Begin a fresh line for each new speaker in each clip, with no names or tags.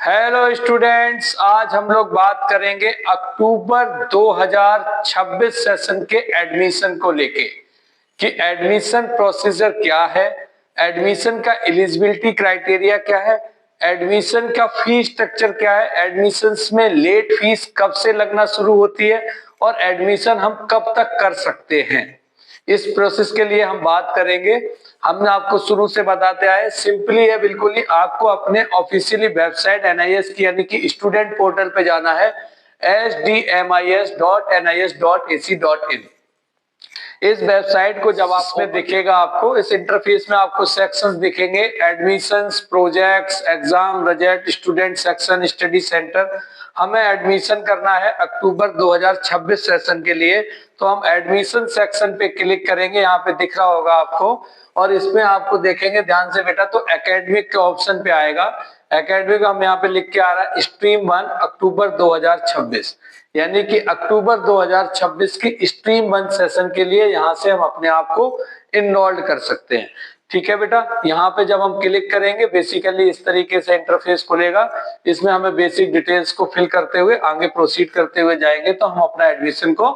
Hello students, आज हम लोग बात करेंगे अक्टूबर 2026 सेशन के एडमिशन को लेके कि एडमिशन प्रोसीजर क्या है, एडमिशन का एलिजिबिलिटी क्राइटेरिया क्या है, एडमिशन का फीस स्ट्रक्चर क्या है, एडमिशंस में लेट फीस कब से लगना शुरू होती है और एडमिशन हम कब तक कर सकते हैं। इस प्रोसेस के लिए हम बात करेंगे। हमने आपको शुरू से बताते आए, सिंपली है बिल्कुल ही, आपको अपने ऑफिशियली वेबसाइट एनआईएस की यानी कि स्टूडेंट पोर्टल पे जाना है sdmis.nis.ac.in। इस वेबसाइट को जब आप में दिखेगा, आपको इस इंटरफेस में आपको सेक्शंस दिखेंगे, admissions, projects, exam, result, student section, study centre. हमें एडमिशन करना है अक्टूबर 2026 सेशन के लिए, तो हम एडमिशन सेक्शन पे क्लिक करेंगे। यहाँ पे दिख रहा होगा आपको, और इसमें आपको देखेंगे ध्यान से बेटा, तो एकेडमिक के ऑप्शन पे आएगा। एकेडमिक हम यहाँ पे लिख के आ रहा है स्ट्रीम 1 अक्टूबर 2026, यानी कि अक्टूबर 2026 की स्ट्रीम 1 सेशन के लिए यहाँ से हम अपने आप को इनरोल्ड कर सकते हैं। ठीक है बेटा, यहाँ पे जब हम क्लिक करेंगे बेसिकली इस तरीके से इंटरफेस खुलेगा। इसमें हमें बेसिक डिटेल्स को फिल करते हुए आगे प्रोसीड करते हुए जाएंगे तो हम अपना एडमिशन को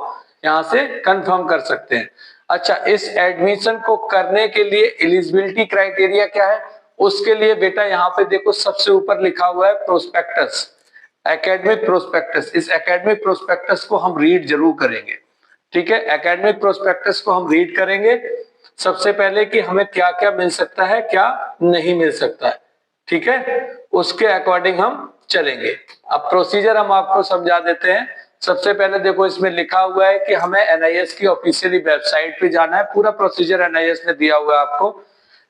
यहाँ से कंफर्म कर सकते हैं। अच्छा, इस एडमिशन को करने के लिए एलिजिबिलिटी क्राइटेरिया क्या है, उसके लिए बेटा यहाँ पे देखो सबसे ऊपर लिखा हुआ है प्रोस्पेक्टस, एकेडमिक प्रोस्पेक्टस। इस एकेडमिक प्रोस्पेक्टस को हम रीड जरूर करेंगे। ठीक है, एकेडमिक प्रोस्पेक्टस को हम रीड करेंगे सबसे पहले कि हमें क्या क्या मिल सकता है, क्या नहीं मिल सकता है। ठीक है, उसके अकॉर्डिंग हम चलेंगे। अब प्रोसीजर हम आपको समझा देते हैं। सबसे पहले देखो इसमें लिखा हुआ है कि हमें एनआईएस की ऑफिशियली वेबसाइट पे जाना है। पूरा प्रोसीजर एनआईएस ने दिया हुआ है आपको।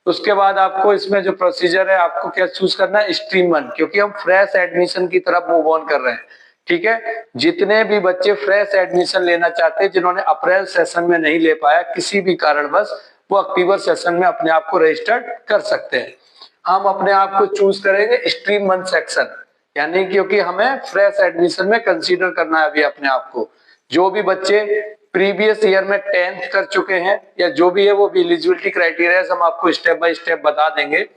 उसके बाद आपको इसमें जो प्रोसीजर है, आपको क्या चूज करना है, स्ट्रीम 1, क्योंकि हम फ्रेश एडमिशन की तरफ मूव ऑन कर रहे हैं। ठीक है, जितने भी बच्चे फ्रेश एडमिशन लेना चाहते हैं, जिन्होंने अप्रैल सेशन में नहीं ले पाया किसी भी कारणवश, वो अक्टूबर सेशन में अपने आप को रजिस्टर्ड कर सकते हैं। हम अपने आप को चूज करेंगे स्ट्रीम 1 सेक्शन, यानी क्योंकि हमें फ्रेश एडमिशन में कंसीडर करना है अभी अपने आप को। जो भी बच्चे प्रीवियस ईयर में 10th कर चुके हैं या जो भी है, वो भी एलिजिबिलिटी क्राइटेरिया हम आपको स्टेप बाय स्टेप बता देंगे।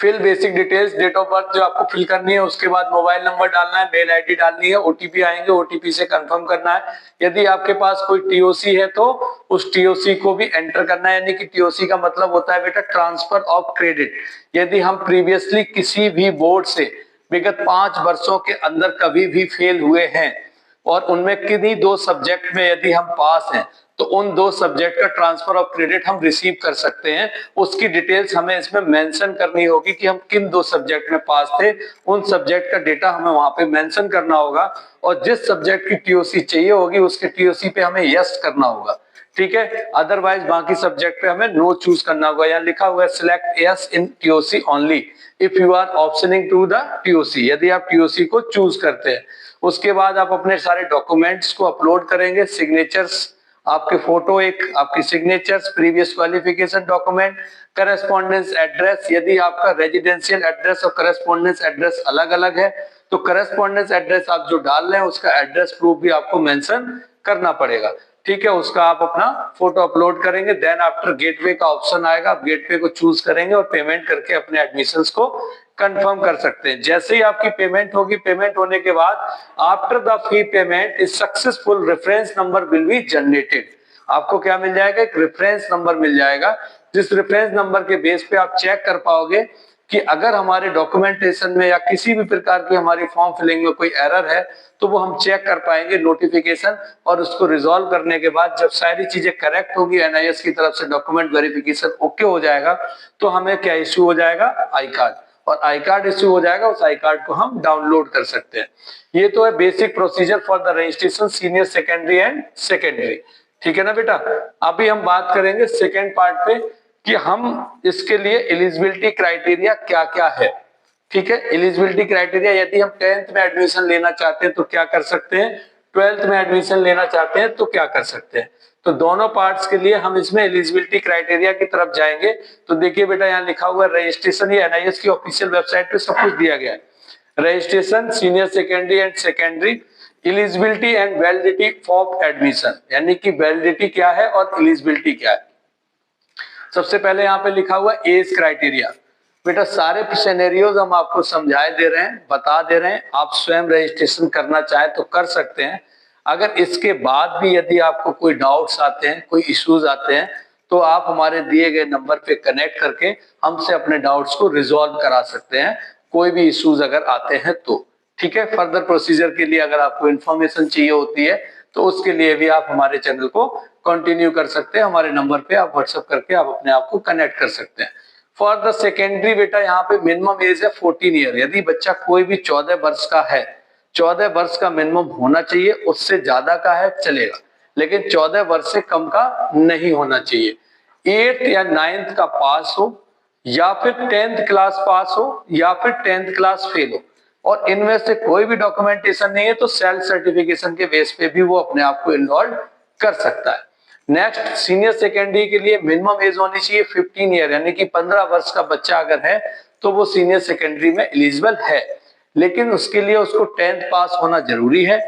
Fill basic details, date of birth जो आपको फिल करनी है, उसके बाद मोबाइल नंबर डालना है, मेल आईडी डालनी है, ओटीपी आएंगे, ओटीपी से कंफर्म करना है। यदि आपके पास कोई टीओसी है तो उस टीओसी को भी एंटर करना है, यानी कि टीओसी का मतलब होता है बेटा ट्रांसफर ऑफ क्रेडिट। यदि हम प्रीवियसली किसी भी बोर्ड से विगत 5 वर्षों के अंदर कभी भी फेल हुए हैं और उनमें किन्हीं 2 सब्जेक्ट में यदि हम पास हैं, तो उन 2 सब्जेक्ट का ट्रांसफर ऑफ क्रेडिट हम रिसीव कर सकते हैं। उसकी डिटेल्स हमें इसमें मेंशन करनी होगी कि हम किन 2 सब्जेक्ट में पास थे, उन सब्जेक्ट का डेटा हमें वहां पे मेंशन करना होगा, और जिस सब्जेक्ट की टीओसी चाहिए होगी उसके टीओसी पे हमें यस करना होगा। ठीक है, अदरवाइज बाकी सब्जेक्ट पे हमें नो चूज करना होगा। यहाँ लिखा हुआ है select yes in TOC only if you are optioning to the TOC, यदि आप टीओसी को चूज करते हैं। उसके बाद आप अपने सारे डॉक्यूमेंट्स को अपलोड करेंगे, सिग्नेचर्स, आपके फोटो, एक आपकी signatures, previous qualification document, correspondence address. यदि आपका रेजिडेंशियल एड्रेस और करस्पॉन्डेंस एड्रेस अलग अलग है तो करस्पॉन्डेंस एड्रेस आप जो डाल रहे हैं उसका एड्रेस प्रूफ भी आपको मेंशन करना पड़ेगा। ठीक है, उसका आप अपना फोटो अपलोड करेंगे। देन आफ्टर गेटवे का ऑप्शन आएगा, आप गेटवे को चूज करेंगे और पेमेंट करके अपने एडमिशंस को कंफर्म कर सकते हैं। जैसे ही आपकी पेमेंट होगी, पेमेंट होने के बाद after the fee payment is successful reference number will be generated. आपको क्या मिल जाएगा, एक रेफरेंस नंबर मिल जाएगा, जिस रेफरेंस नंबर के बेस पे आप चेक कर पाओगे कि अगर हमारे डॉक्यूमेंटेशन में या किसी भी प्रकार की हमारी फॉर्म फिलिंग में कोई एरर है तो वो हम चेक कर पाएंगे नोटिफिकेशन, और उसको रिजॉल्व करने के बाद जब सारी चीजें करेक्ट होगी, एनआईएस की तरफ से डॉक्यूमेंट वेरिफिकेशन ओके हो जाएगा, तो हमें क्या इश्यू हो जाएगा, आई कार्ड, और आई कार्ड इश्यू हो जाएगा। उस आई कार्ड को हम डाउनलोड कर सकते हैं। ये तो है basic procedure for the registration senior secondary and secondary. ठीक है ना बेटा, अभी हम बात करेंगे सेकेंड पार्ट पे कि हम इसके लिए एलिजिबिलिटी क्राइटेरिया क्या क्या है। ठीक है, एलिजिबिलिटी क्राइटेरिया, यदि हम 10th में एडमिशन लेना चाहते हैं तो क्या कर सकते हैं, 12th में एडमिशन लेना चाहते हैं तो क्या कर सकते हैं। तो दोनों पार्ट्स के लिए हम इसमें एलिजिबिलिटी क्राइटेरिया की तरफ जाएंगे। तो देखिए बेटा, यहाँ लिखा हुआ है रजिस्ट्रेशन, ये एनआईएस की ऑफिशियल वेबसाइट पे सब कुछ दिया गया है। Registration senior secondary and secondary, eligibility and validity of admission, यानी कि वैलिडिटी क्या है और एलिजिबिलिटी क्या है। सबसे पहले यहाँ पे लिखा हुआ एज क्राइटेरिया। बेटा सारे सिनेरियोज हम आपको समझाए दे रहे हैं, बता दे रहे हैं, आप स्वयं रजिस्ट्रेशन करना चाहे तो कर सकते हैं। अगर इसके बाद भी यदि आपको कोई डाउट्स आते हैं, कोई इश्यूज आते हैं, तो आप हमारे दिए गए नंबर पे कनेक्ट करके हमसे अपने डाउट्स को रिजॉल्व करा सकते हैं, कोई भी इश्यूज अगर आते हैं तो। ठीक है, फर्दर प्रोसीजर के लिए अगर आपको इन्फॉर्मेशन चाहिए होती है तो उसके लिए भी आप हमारे चैनल को कंटिन्यू कर सकते हैं, हमारे नंबर पे आप व्हाट्सएप करके आप अपने आप को कनेक्ट कर सकते हैं। फॉर द सेकेंडरी बेटा यहाँ पे मिनिमम एज है 14 ईयर। यदि बच्चा कोई भी 14 वर्ष का है, 14 वर्ष का मिनिमम होना चाहिए, उससे ज्यादा का है चलेगा, लेकिन 14 वर्ष से कम का नहीं होना चाहिए। 8th या 9th का पास हो, या फिर 10th क्लास पास हो, या फिर 10th क्लास फेल हो, और इनमें से कोई भी डॉक्यूमेंटेशन नहीं है तो सेल्फ सर्टिफिकेशन के बेस पे भी वो अपने आप को इनरोल कर सकता है। नेक्स्ट, सीनियर सेकेंडरी के लिए मिनिमम एज होनी चाहिए 15 ईयर, यानी कि 15 वर्ष का बच्चा अगर है तो वो सीनियर सेकेंडरी में एलिजिबल है, लेकिन उसके लिए उसको 10th पास होना जरूरी है।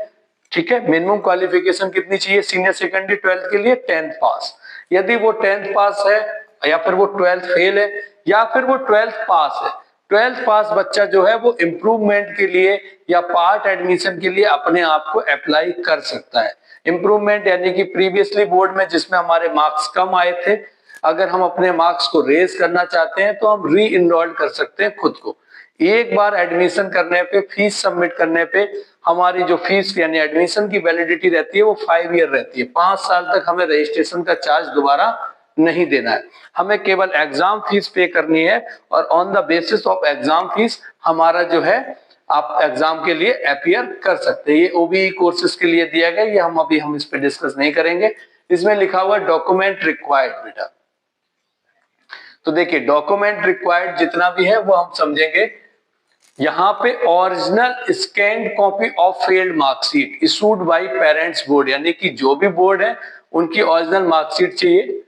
ठीक है, मिनिमम क्वालिफिकेशन कितनी चाहिए सीनियर सेकेंडरी 12th के लिए? 10th पास। यदि वो 10th पास है, या फिर वो 12th फेल है, या फिर वो 12th पास है, 12th पास बच्चा जो है वो इम्प्रूवमेंट के लिए या पार्ट एडमिशन के लिए अपने आप को अप्लाई कर सकता है। इम्प्रूवमेंट यानी कि प्रीवियसली बोर्ड में जिसमें हमारे मार्क्स कम आए थे, अगर हम अपने मार्क्स को रेज करना चाहते हैं तो हम री इनरोल कर सकते हैं खुद को। एक बार एडमिशन करने पे, फीस सबमिट करने पे हमारी जो फीस यानी एडमिशन की वैलिडिटी रहती है वो 5 ईयर रहती है। 5 साल तक हमें रजिस्ट्रेशन का चार्ज दोबारा नहीं देना है, हमें केवल एग्जाम फीस पे करनी है, और on the basis of exam fees हमारा जो है आप एग्जाम के लिए अपीयर कर सकते हैं। ये ओबीई कोर्सेज के लिए दिया गया, ये हम इस पे डिस्कस नहीं करेंगे। इसमें लिखा हुआ डॉक्यूमेंट रिक्वायर्ड बेटा, तो देखिए डॉक्यूमेंट रिक्वायर्ड जितना भी है वो हम समझेंगे। यहाँ पे original scanned copy of failed marksheet issued by parents board, यानी कि जो भी बोर्ड है उनकी ओरिजिनल मार्कशीट चाहिए।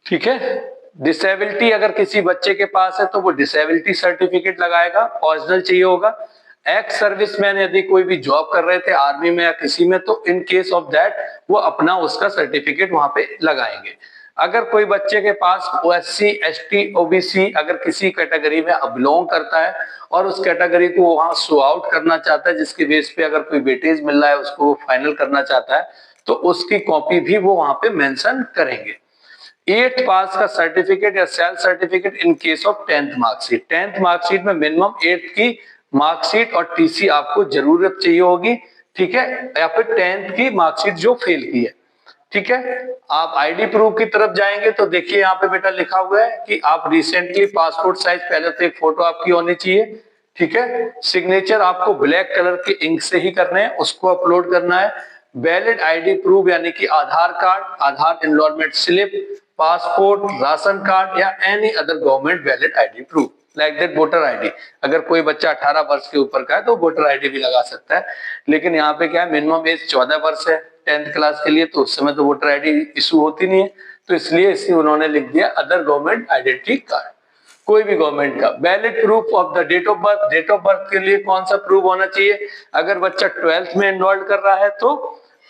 ठीक है, डिसेबिलिटी अगर किसी बच्चे के पास है तो वो डिसेबिलिटी सर्टिफिकेट लगाएगा, ओरिजिनल चाहिए होगा। एक्स सर्विसमैन यदि कोई भी जॉब कर रहे थे आर्मी में या किसी में, तो इन केस ऑफ दैट वो अपना उसका सर्टिफिकेट वहां पे लगाएंगे। अगर कोई बच्चे के पास ओएससी, एसटी, ओबीसी अगर किसी कैटेगरी में बिलोंग करता है और उस कैटेगरी को वहां शो आउट करना चाहता है, जिसके बेस पे अगर कोई वेटेज मिल रहा है उसको वो फाइनल करना चाहता है, तो उसकी कॉपी भी वो वहां पे मेंशन करेंगे। 8th पास का सर्टिफिकेट या self certificate in case of 10th marksheet. 10th marksheet में मिनिमम 8th की मार्कशीट और टीसी आपको जरूरत चाहिए होगी। ठीक है, या फिर 10th की मार्कशीट जो फेल की है। ठीक है, आप आईडी प्रूफ की तरफ जाएंगे तो देखिए यहाँ पे बेटा लिखा हुआ है कि आप रिसेंटली पासपोर्ट साइज पहले तो एक फोटो आपकी होनी चाहिए। ठीक है, सिग्नेचर आपको ब्लैक कलर के इंक से ही करने हैं, उसको अपलोड करना है। वैलिड आईडी प्रूफ यानी कि Aadhaar card, Aadhaar enrolment slip, passport, ration card या any other government valid ID proof like that voter ID. अगर कोई बच्चा 18 वर्ष के ऊपर का है तो वोटर आईडी भी लगा सकता है, लेकिन यहाँ पे क्या है मिनिमम एज 14 वर्ष है 10th क्लास के लिए, तो उस समय तो वोटर आईडी इशू होती नहीं है, तो इसलिए इसी उन्होंने लिख दिया अदर गवर्नमेंट आइडेंटिटी कार्ड, कोई भी गवर्नमेंट का। Valid proof of the date of birth, date of birth के लिए कौन सा प्रूफ होना चाहिए? अगर बच्चा 12th में एनरोल्ड कर रहा है तो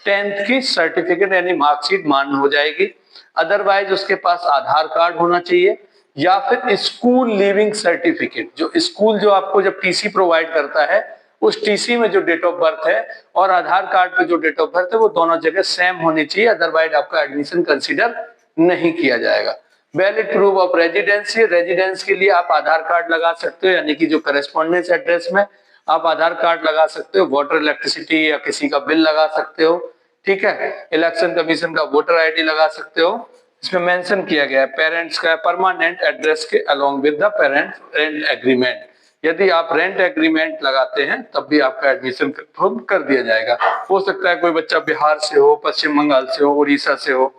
10th की सर्टिफिकेट यानी मार्कशीट मान्य हो जाएगी। अदरवाइज उसके पास आधार कार्ड होना चाहिए, या फिर स्कूल लीविंग सर्टिफिकेट, जो स्कूल जो आपको जब टीसी प्रोवाइड करता है उस टीसी में जो डेट ऑफ बर्थ है और आधार कार्ड पे जो डेट ऑफ बर्थ है वो दोनों जगह सेम होनी चाहिए, अदरवाइज आपका एडमिशन कंसीडर नहीं किया जाएगा। Valid proof of residency, residence के लिए आप आधार कार्ड लगा सकते हो, यानी कि जो करेस्पॉन्डेंस एड्रेस में आप आधार कार्ड लगा सकते हो, वाटर, इलेक्ट्रिसिटी या किसी का बिल लगा सकते हो। ठीक है, इलेक्शन कमीशन का वोटर आईडी लगा सकते हो। इसमें मेंशन किया गया है पेरेंट्स का परमानेंट एड्रेस के along with the parent rent agreement. यदि आप रेंट एग्रीमेंट लगाते हैं तब भी आपका एडमिशन कंफर्म कर दिया जाएगा। हो सकता है कोई बच्चा बिहार से हो, पश्चिम बंगाल से हो, उड़ीसा से हो,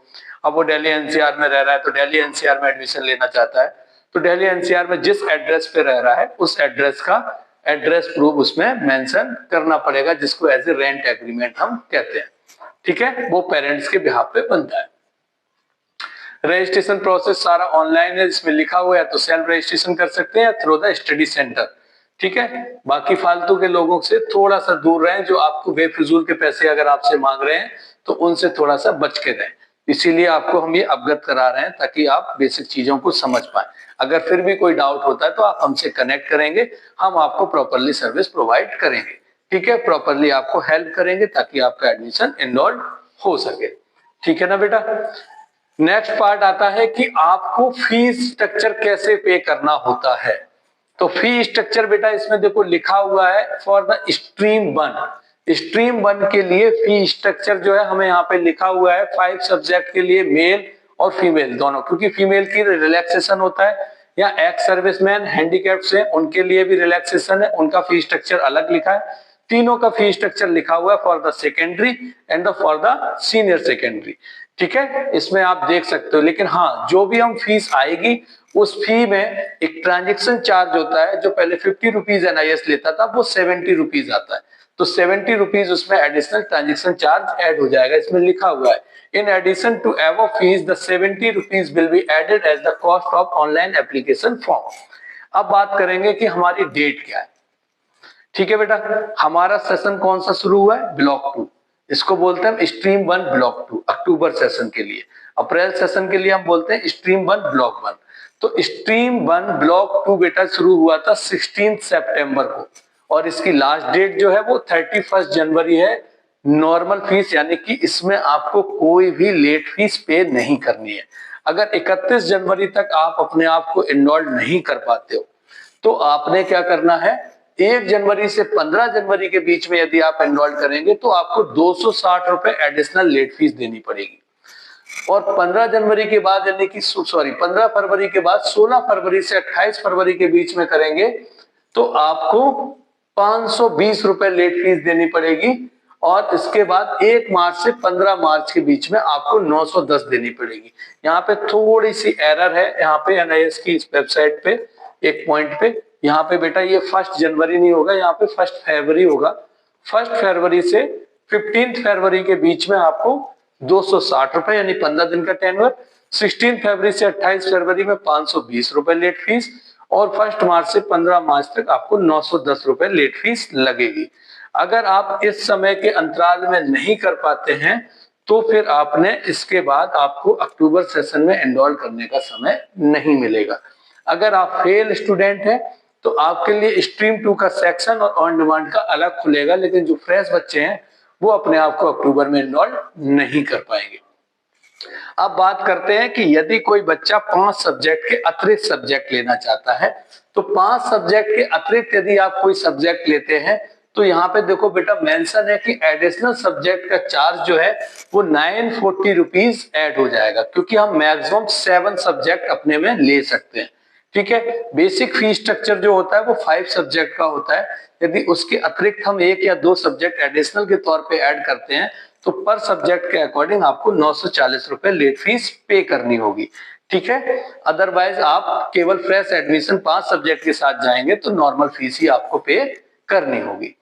अब वो दिल्ली एनसीआर में रह रहा है तो दिल्ली एनसीआर में एडमिशन लेना चाहता है, तो दिल्ली एनसीआर में जिस एड्रेस पे रह रहा है उस एड्रेस का एड्रेस प्रूफ उसमें मेंशन करना पड़ेगा, जिसको एज ए रेंट एग्रीमेंट हम कहते हैं। ठीक है, वो पेरेंट्स के बिहाफ पे बनता है। रजिस्ट्रेशन प्रोसेस सारा ऑनलाइन है, इसमें लिखा हुआ है, तो सेल्फ रजिस्ट्रेशन कर सकते हैं या थ्रू द स्टडी सेंटर। ठीक है, बाकी फालतू के लोगों से थोड़ा सा दूर रहें, जो आपको बेफिजूल के पैसे अगर आपसे मांग रहे हैं तो उनसे थोड़ा सा बच के रहें। इसीलिए आपको हम ये अवगत करा रहे हैं ताकि आप बेसिक चीजों को समझ पाए। अगर फिर भी कोई डाउट होता है तो आप हमसे कनेक्ट करेंगे, हम आपको प्रॉपरली सर्विस प्रोवाइड करेंगे। ठीक है, प्रॉपरली आपको हेल्प करेंगे ताकि आपका एडमिशन एनरोल्ड हो सके। ठीक है ना बेटा। नेक्स्ट पार्ट आता है कि आपको फीस स्ट्रक्चर कैसे पे करना होता है। तो फी स्ट्रक्चर बेटा इसमें देखो लिखा हुआ है फॉर द स्ट्रीम 1। स्ट्रीम 1 के लिए फी स्ट्रक्चर जो है हमें यहाँ पे लिखा हुआ है 5 सब्जेक्ट के लिए मेल और फीमेल दोनों, क्योंकि फीमेल की रिलैक्सेशन होता है या एक्स सर्विसमैन हैंडीकैप्ड है उनके लिए भी रिलैक्सेशन है, उनका फी स्ट्रक्चर अलग लिखा है। तीनों का फी स्ट्रक्चर लिखा हुआ है for the secondary and for the senior secondary. ठीक है, इसमें आप देख सकते हो। लेकिन हाँ, जो भी हम फीस आएगी उस फी में एक ट्रांजेक्शन चार्ज होता है, जो पहले 50 रुपीज एनआईएस लेता था वो 70 रुपीज आता है। तो 70 रुपीज उसमें एडिशनल ट्रांजेक्शन चार्ज ऐड हो जाएगा। इसमें लिखा हुआ है in addition to above fees the 70 rupees will be added as the cost of online application form. अब बात करेंगे कि हमारी डेट क्या है। ठीक है बेटा, हमारा सेशन कौन सा शुरू हुआ है? ब्लॉक 2, इसको बोलते हैं स्ट्रीम 1 ब्लॉक 2 अक्टूबर सेशन के लिए। अप्रैल सेशन के लिए हम बोलते हैं स्ट्रीम 1 ब्लॉक 1। तो स्ट्रीम 1 ब्लॉक 2 बेटा शुरू हुआ था 16 सितंबर को और इसकी लास्ट डेट जो है वो 31 जनवरी है। नॉर्मल फीस यानी कि इसमें आपको कोई भी लेट फीस पे नहीं करनी है। अगर 31 जनवरी तक आप अपने आप को एनरोल नहीं कर पाते हो तो आपने क्या करना है, 1 जनवरी से 15 जनवरी के बीच में यदि आप एनरोल करेंगे तो आपको 260 रुपए एडिशनल लेट फीस देनी पड़ेगी। और 15 जनवरी के बाद यानी कि 15 फरवरी के बाद 16 फरवरी से 28 फरवरी के बीच में करेंगे तो आपको 520 रुपए लेट फीस देनी पड़ेगी। और इसके बाद 1 मार्च से 15 मार्च के बीच में आपको 910 देनी पड़ेगी। यहाँ पे थोड़ी सी एरर है, यहाँ पे एनआईएस की इस वेबसाइट पे एक पॉइंट पे, यहाँ पे बेटा ये 1 जनवरी नहीं होगा, यहाँ पे 1 फरवरी होगा। 1 फरवरी से 15 फरवरी के बीच में आपको 260 रुपए यानी 15 दिन का टेन्योर। 16 फरवरी से 28 फरवरी में 520 रुपए लेट फीस और 1 मार्च से 15 मार्च तक आपको 910 रुपए लेट फीस लगेगी। अगर आप इस समय के अंतराल में नहीं कर पाते हैं तो फिर आपने इसके बाद आपको अक्टूबर सेशन में एनरोल करने का समय नहीं मिलेगा। अगर आप फेल स्टूडेंट हैं तो आपके लिए स्ट्रीम 2 का सेक्शन और ऑन डिमांड का अलग खुलेगा, लेकिन जो फ्रेश बच्चे हैं वो अपने आप को अक्टूबर में एनरोल नहीं कर पाएंगे। अब बात करते हैं कि यदि कोई बच्चा 5 सब्जेक्ट के अतिरिक्त सब्जेक्ट लेना चाहता है तो 5 सब्जेक्ट के अतिरिक्त यदि आप कोई सब्जेक्ट लेते हैं तो यहाँ पे देखो बेटा मेंशन है कि एडिशनल सब्जेक्ट का चार्ज जो है वो 940 रुपीज ऐड हो जाएगा, क्योंकि हम मैक्सिमम 7 सब्जेक्ट अपने में ले सकते हैं। ठीक है, बेसिक फी स्ट्रक्चर जो होता है वो 5 सब्जेक्ट का होता है। यदि उसके अतिरिक्त हम 1 या 2 सब्जेक्ट एडिशनल के तौर पे ऐड करते हैं तो पर सब्जेक्ट के अकॉर्डिंग आपको 940 रुपए लेट फीस पे करनी होगी। ठीक है, अदरवाइज आप केवल फ्रेश एडमिशन 5 सब्जेक्ट के साथ जाएंगे तो नॉर्मल फीस ही आपको पे करनी होगी।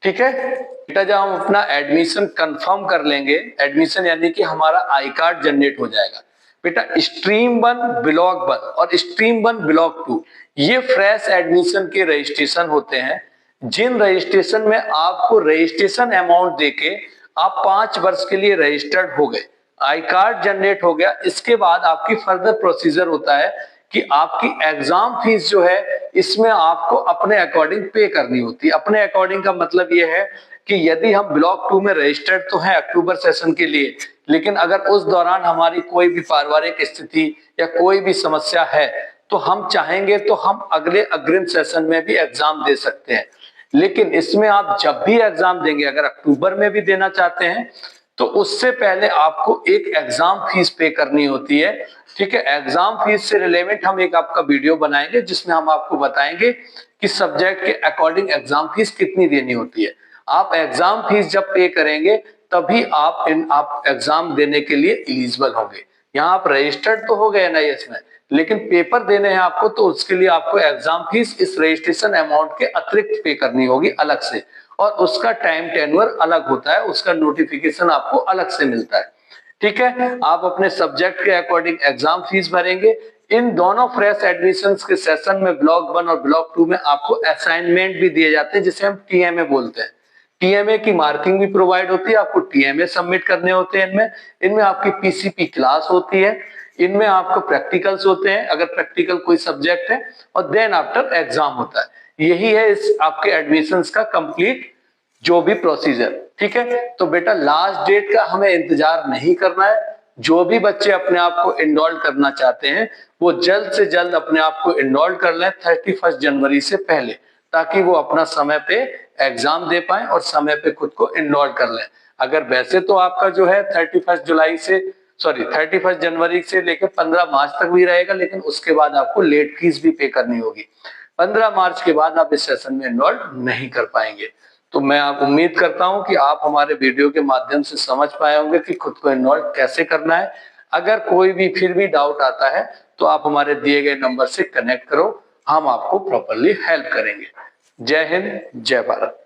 ठीक है बेटा, जब हम अपना एडमिशन कंफर्म कर लेंगे, एडमिशन यानी कि हमारा आई कार्ड जनरेट हो जाएगा बेटा। स्ट्रीम 1 ब्लॉक 1 और स्ट्रीम 1 ब्लॉक 2 ये फ्रेश एडमिशन के रजिस्ट्रेशन होते हैं, जिन रजिस्ट्रेशन में आपको रजिस्ट्रेशन अमाउंट देके आप 5 वर्ष के लिए रजिस्टर्ड हो गए, आई कार्ड जनरेट हो गया। इसके बाद आपकी फर्दर प्रोसीजर होता है कि आपकी एग्जाम फीस जो है इसमें आपको अपने अकॉर्डिंग पे करनी होती है। अपने अकॉर्डिंग का मतलब ये है कि यदि हम ब्लॉक 2 में रजिस्टर्ड तो हैं अक्टूबर सेशन के लिए, लेकिन अगर उस दौरान हमारी कोई भी पारिवारिक स्थिति या कोई भी समस्या है तो हम चाहेंगे तो हम अगले अग्रिम सेशन में भी एग्जाम दे सकते हैं। लेकिन इसमें आप जब भी एग्जाम देंगे, अगर अक्टूबर में भी देना चाहते हैं तो उससे पहले आपको एक एग्जाम फीस पे करनी होती है। ठीक है, एग्जाम फीस से रिलेवेंट हम एक आपका वीडियो बनाएंगे जिसमें हम आपको बताएंगे कि सब्जेक्ट के अकॉर्डिंग एग्जाम फीस कितनी देनी होती है। आप एग्जाम फीस जब पे करेंगे तभी आप एग्जाम देने के लिए एलिजिबल होंगे। यहाँ आप रजिस्टर्ड तो हो गए एनआईएस में, लेकिन पेपर देने हैं आपको तो उसके लिए आपको एग्जाम फीस इस रजिस्ट्रेशन अमाउंट के अतिरिक्त पे करनी होगी अलग से, और उसका टाइम टेन्योर अलग होता है, उसका नोटिफिकेशन आपको अलग से मिलता है। ठीक है, आप अपने सब्जेक्ट के अकॉर्डिंग एग्जाम फीस भरेंगे। इन दोनों फ्रेश एडमिशंस के सेशन में ब्लॉक 1 और ब्लॉक 2 में आपको असाइनमेंट भी दिए जाते हैं जिसे हम टीएमए बोलते हैं। टीएमए की मार्किंग भी प्रोवाइड होती है, आपको टीएमए सबमिट करने होते हैं। इनमें आपकी पीसीपी क्लास होती है, इनमें आपको प्रैक्टिकल्स होते हैं अगर प्रैक्टिकल कोई सब्जेक्ट है, और देन आफ्टर एग्जाम होता है। यही है इस आपके एडमिशंस का कंप्लीट जो भी प्रोसीजर। ठीक है, तो बेटा लास्ट डेट का हमें इंतजार नहीं करना है। जो भी बच्चे अपने आप को इनरोल करना चाहते हैं वो जल्द से जल्द अपने आप को इनरोल कर लें 31 जनवरी से पहले, ताकि वो अपना समय पे एग्जाम दे पाए और समय पे खुद को इनरोल कर लें। अगर वैसे तो आपका जो है 31 जनवरी से लेकर 15 मार्च तक भी रहेगा, लेकिन उसके बाद आपको लेट फीस भी पे करनी होगी। 15 मार्च के बाद आप इस सेशन में इनरोल नहीं कर पाएंगे। तो मैं आप उम्मीद करता हूं कि आप हमारे वीडियो के माध्यम से समझ पाए होंगे कि खुद को इनरोल कैसे करना है। अगर कोई भी फिर भी डाउट आता है तो आप हमारे दिए गए नंबर से कनेक्ट करो, हम आपको प्रॉपरली हेल्प करेंगे। जय हिंद, जय भारत।